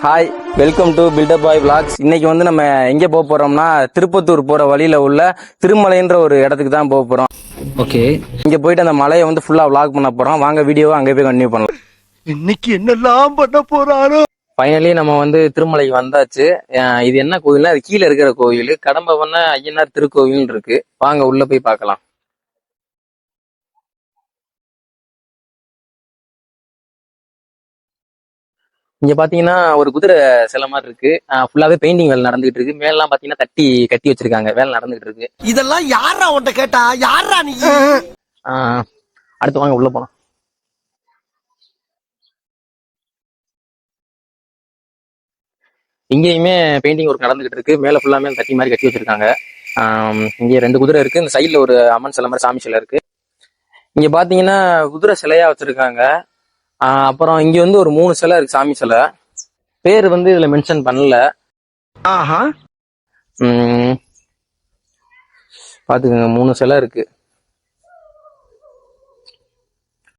Hi, welcome to buildup boy vlogs. இன்னைக்கு வந்து நம்ம எங்கே போக போறோம்னா திருப்பத்தூர் போற வழியில உள்ள திருமலைன்ற ஒரு இடத்துக்கு தான் போக போறோம். ஓகே, இங்க போயிட்டு அந்த மலையை வந்து ஃபுல்லா விளாக் பண்ண போறோம். வாங்க வீடியோவை அங்கே போய் கண்டினியூ பண்ணலாம். இன்னைக்கு என்னெல்லாம் பண்ண போறாரோ. ஃபைனலி நம்ம வந்து திருமலைக்கு வந்தாச்சு. இது என்ன கோவில்னா அது கீழே இருக்கிற கோவில், கடம்பவன ஐயனார் திருக்கோவில் இருக்கு. வாங்க உள்ள போய் பார்க்கலாம். இங்க பாத்தீங்கன்னா ஒரு குதிரை சிலை மாதிரி இருக்கு. ஃபுல்லாவே பெயிண்டிங் வேலை நடந்துகிட்டு இருக்கு. மேலாம் பாத்தீங்கன்னா தட்டி கட்டி வச்சிருக்காங்க, வேலை நடந்துகிட்டு இருக்கு. இதெல்லாம் யாரா உன்ட்ட கேட்டா? யாரா நீ? அடுத்து வாங்க உள்ள போலாம். இங்கேயுமே பெயிண்டிங் ஒர்க் நடந்துகிட்டு இருக்கு. மேல ஃபுல்லாமே தட்டி மாதிரி கட்டி வச்சிருக்காங்க. இங்க 2 குதிரை இருக்கு. இந்த சைட்ல ஒரு அம்மன் சிலை மாதிரி சாமி சிலை இருக்கு. இங்க பாத்தீங்கன்னா குதிரை சிலையா வச்சிருக்காங்க. அப்புறம் இங்க வந்து ஒரு 3 சிலை இருக்கு, சாமி சிலை. பேர் வந்து இதுல மென்ஷன் பண்ணல. ஆஹா, பாத்துக்கோங்க, 3 சிலை இருக்கு.